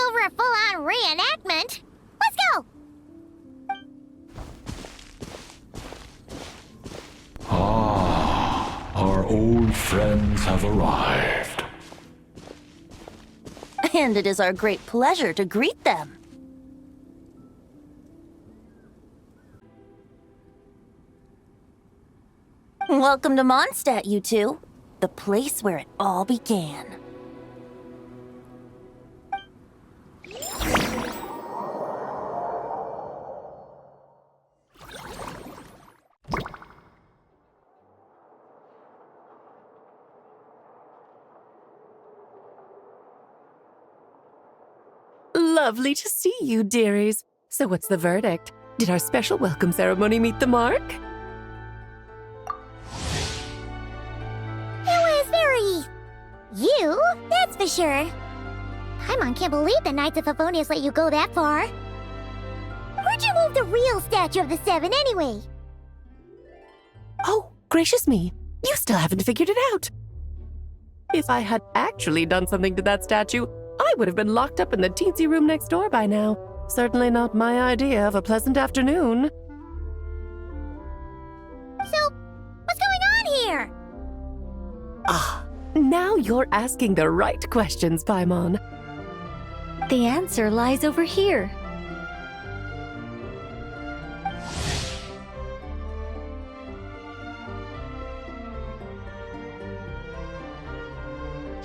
over a full-on reenactment. Let's go! Ah, our old friends have arrived. And it is our great pleasure to greet them. Welcome to Mondstadt, you two. The place where it all began. Lovely to see you, dearies. So what's the verdict? Did our special welcome ceremony meet the mark? It was very... you, that's for sure. Paimon can't believe the Knights of Favonius let you go that far. Where'd you move the real statue of the Seven anyway? Oh, gracious me. You still haven't figured it out. If I had actually done something to that statue, I would have been locked up in the teensy room next door by now. Certainly not my idea of a pleasant afternoon. So, what's going on here? Ah, now you're asking the right questions, Paimon. The answer lies over here.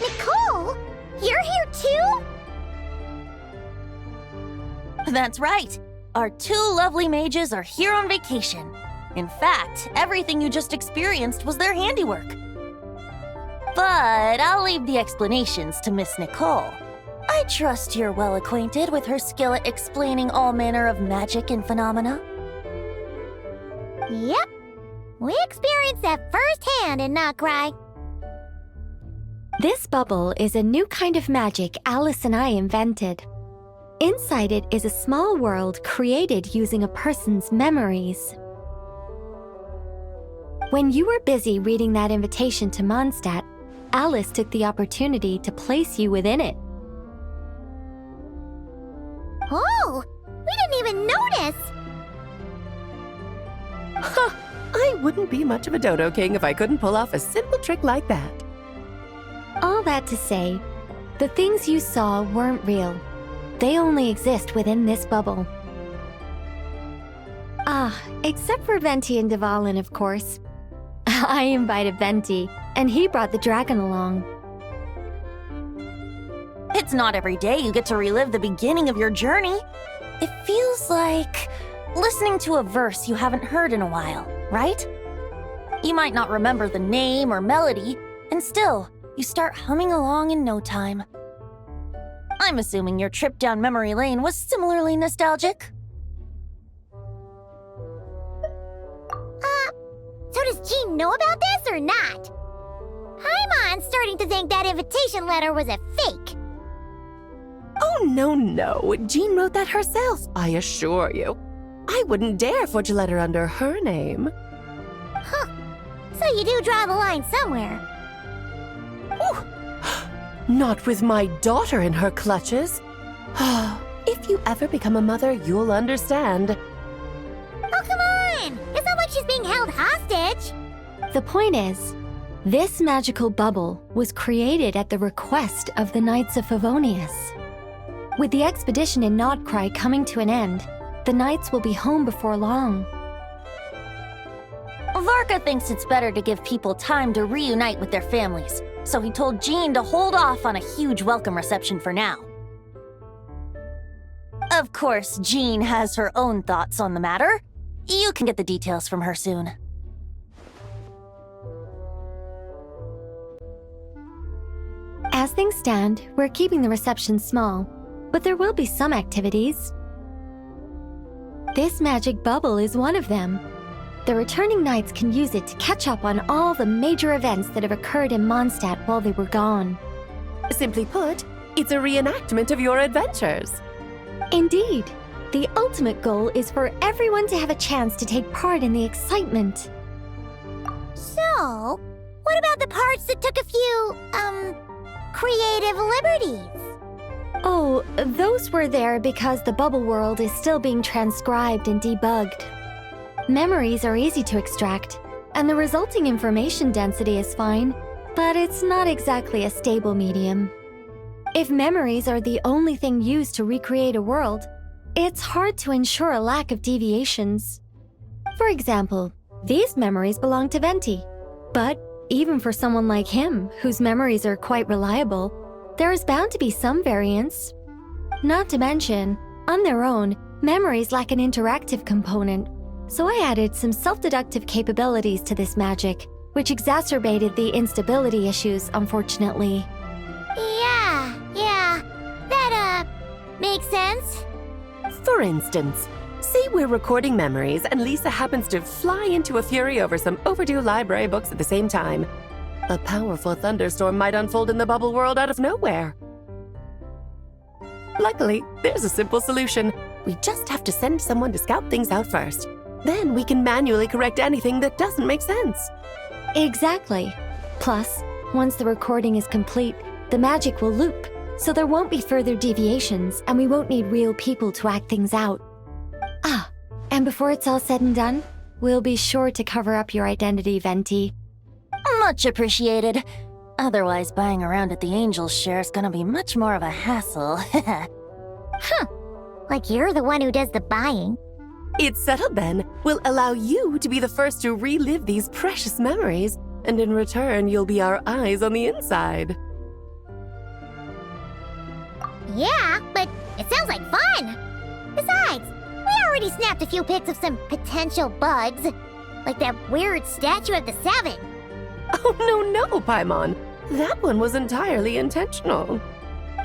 Nicole? You're here too? That's right. Our two lovely mages are here on vacation. In fact, everything you just experienced was their handiwork. But I'll leave the explanations to Miss Nicole. I trust you're well acquainted with her skill at explaining all manner of magic and phenomena. Yep. We experienced that firsthand in Notcry. This bubble is a new kind of magic Alice and I invented. Inside it is a small world created using a person's memories. When you were busy reading that invitation to Mondstadt, Alice took the opportunity to place you within it. Oh, we didn't even notice. Huh, I wouldn't be much of a dodo king if I couldn't pull off a simple trick like that. All that to say, the things you saw weren't real. They only exist within this bubble. Ah, except for Venti and Dvalin, of course. I invited Venti, and he brought the dragon along. It's not every day you get to relive the beginning of your journey. It feels like listening to a verse you haven't heard in a while, right? You might not remember the name or melody, and still, you start humming along in no time. I'm assuming your trip down memory lane was similarly nostalgic. So does Jean know about this or not? Paimon's starting to think that invitation letter was a fake. Oh, no. Jean wrote that herself, I assure you. I wouldn't dare forge a letter under her name. Huh. So you do draw the line somewhere. Ooh. Not with my daughter in her clutches. If you ever become a mother, you'll understand. Oh, come on! It's not like she's being held hostage. The point is, this magical bubble was created at the request of the Knights of Favonius. With the expedition in Notcry coming to an end, the Knights will be home before long. Varka thinks it's better to give people time to reunite with their families, so he told Jean to hold off on a huge welcome reception for now. Of course, Jean has her own thoughts on the matter. You can get the details from her soon. As things stand, we're keeping the reception small, but there will be some activities. This magic bubble is one of them. The returning knights can use it to catch up on all the major events that have occurred in Mondstadt while they were gone. Simply put, it's a reenactment of your adventures. Indeed, the ultimate goal is for everyone to have a chance to take part in the excitement. So, what about the parts that took a few, creative liberties? Oh, those were there because the bubble world is still being transcribed and debugged. Memories are easy to extract, and the resulting information density is fine, but it's not exactly a stable medium. If memories are the only thing used to recreate a world, it's hard to ensure a lack of deviations. For example, these memories belong to Venti, but even for someone like him, whose memories are quite reliable, there is bound to be some variance. Not to mention, on their own, memories lack an interactive component, so I added some self-deductive capabilities to this magic, which exacerbated the instability issues, unfortunately. Yeah, that, makes sense. For instance, say we're recording memories and Lisa happens to fly into a fury over some overdue library books at the same time. A powerful thunderstorm might unfold in the bubble world out of nowhere. Luckily, there's a simple solution. We just have to send someone to scout things out first. Then we can manually correct anything that doesn't make sense. Exactly. Plus, once the recording is complete, the magic will loop, so there won't be further deviations, and we won't need real people to act things out. Ah, and before it's all said and done, we'll be sure to cover up your identity, Venti. Much appreciated. Otherwise, buying around at the Angel's share is gonna be much more of a hassle. Like you're the one who does the buying. It's settled then. We'll allow you to be the first to relive these precious memories, and in return, you'll be our eyes on the inside. Yeah, but it sounds like fun! Besides, we already snapped a few pics of some potential bugs. Like that weird statue of the Seven. Oh, no, Paimon. That one was entirely intentional.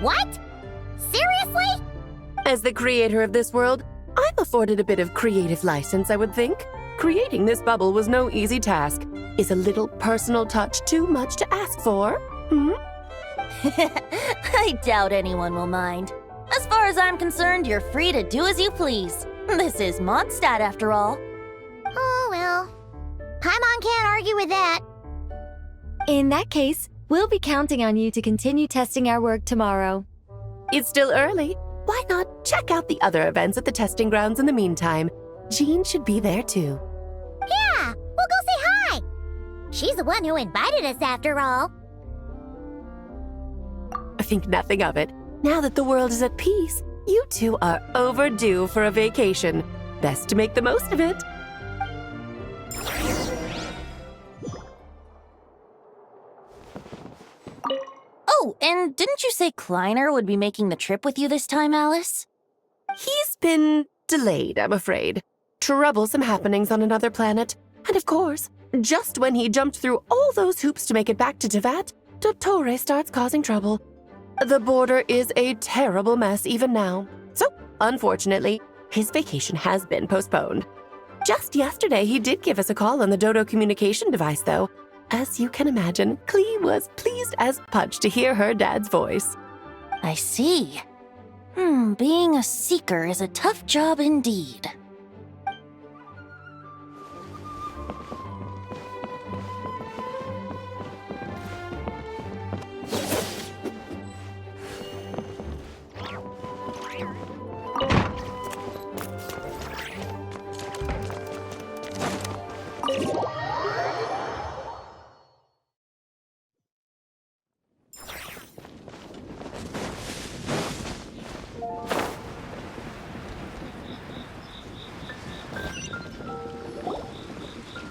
What? Seriously? As the creator of this world, I'm afforded a bit of creative license, I would think. Creating this bubble was no easy task. Is a little personal touch too much to ask for? I doubt anyone will mind. As far as I'm concerned, you're free to do as you please. This is Mondstadt, after all. Oh, well. Paimon can't argue with that. In that case, we'll be counting on you to continue testing our work tomorrow. It's still early. Why not check out the other events at the testing grounds in the meantime? Jean should be there too. Yeah, we'll go say hi. She's the one who invited us after all. I think nothing of it. Now that the world is at peace, you two are overdue for a vacation. Best to make the most of it. Oh, and didn't you say Kleiner would be making the trip with you this time, Alice? He's been delayed, I'm afraid. Troublesome happenings on another planet. And of course, just when he jumped through all those hoops to make it back to Tevat, Dottore starts causing trouble. The border is a terrible mess even now. So, unfortunately, his vacation has been postponed. Just yesterday, he did give us a call on the Dodo communication device, though. As you can imagine, Klee was pleased as punch to hear her dad's voice. I see. Being a seeker is a tough job indeed.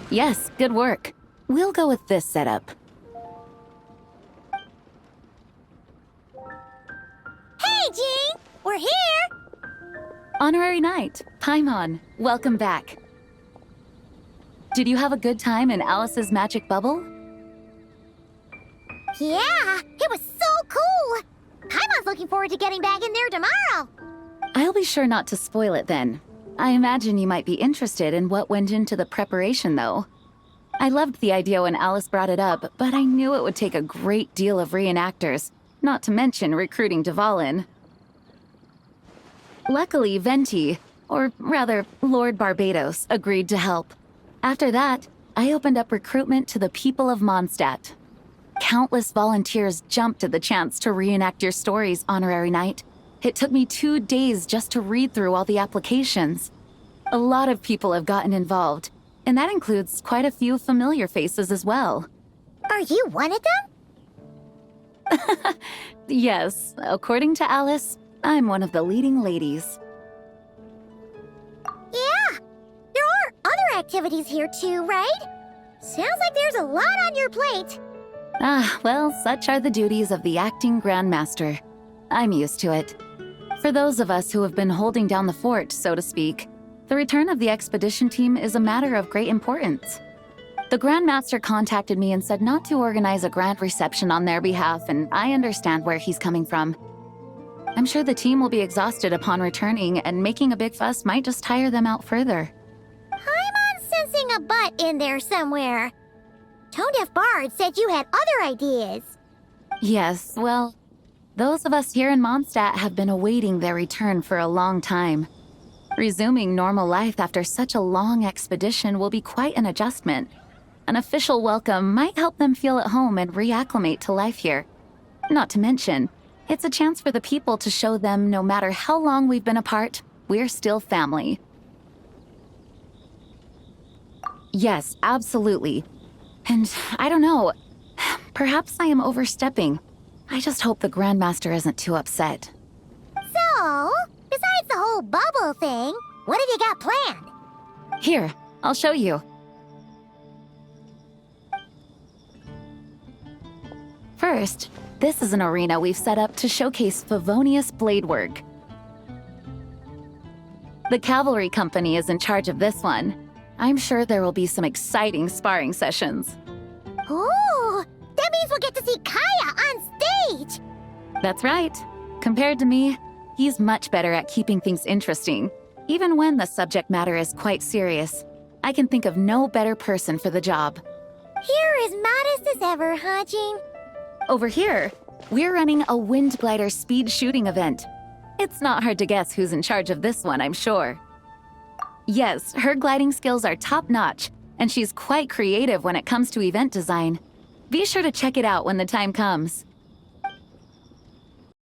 Yes, good work. We'll go with this setup. Hey, Jean! We're here! Honorary Knight, Paimon, welcome back. Did you have a good time in Alice's magic bubble? Yeah, it was so cool! Paimon's looking forward to getting back in there tomorrow! I'll be sure not to spoil it then. I imagine you might be interested in what went into the preparation, though. I loved the idea when Alice brought it up, but I knew it would take a great deal of reenactors, not to mention recruiting Dvalin. Luckily, Venti, or rather, Lord Barbados, agreed to help. After that, I opened up recruitment to the people of Mondstadt. Countless volunteers jumped at the chance to reenact your stories, Honorary Knight, It took me 2 days just to read through all the applications. A lot of people have gotten involved, and that includes quite a few familiar faces as well. Are you one of them? Yes, according to Alice, I'm one of the leading ladies. Yeah, there are other activities here too, right? Sounds like there's a lot on your plate. Ah, well, such are the duties of the acting Grandmaster. I'm used to it. For those of us who have been holding down the fort, so to speak, the return of the expedition team is a matter of great importance. The Grandmaster contacted me and said not to organize a grand reception on their behalf, and I understand where he's coming from. I'm sure the team will be exhausted upon returning, and making a big fuss might just tire them out further. I'm sensing a butt in there somewhere. Tone-deaf Bard said you had other ideas. Yes, well, those of us here in Mondstadt have been awaiting their return for a long time. Resuming normal life after such a long expedition will be quite an adjustment. An official welcome might help them feel at home and reacclimate to life here. Not to mention, it's a chance for the people to show them no matter how long we've been apart, we're still family. Yes, absolutely. And I don't know, perhaps I am overstepping. I just hope the Grandmaster isn't too upset. So, besides the whole bubble thing, what have you got planned? Here, I'll show you. First, this is an arena we've set up to showcase Favonius blade work. The Cavalry Company is in charge of this one. I'm sure there will be some exciting sparring sessions. Ooh, that means we'll get to see Kaya on stage! That's right. Compared to me, he's much better at keeping things interesting, even when the subject matter is quite serious. I can think of no better person for the job. You're as modest as ever, huh, Jean? Over here, we're running a wind glider speed shooting event. It's not hard to guess who's in charge of this one, I'm sure. Yes, her gliding skills are top-notch, and she's quite creative when it comes to event design. Be sure to check it out when the time comes.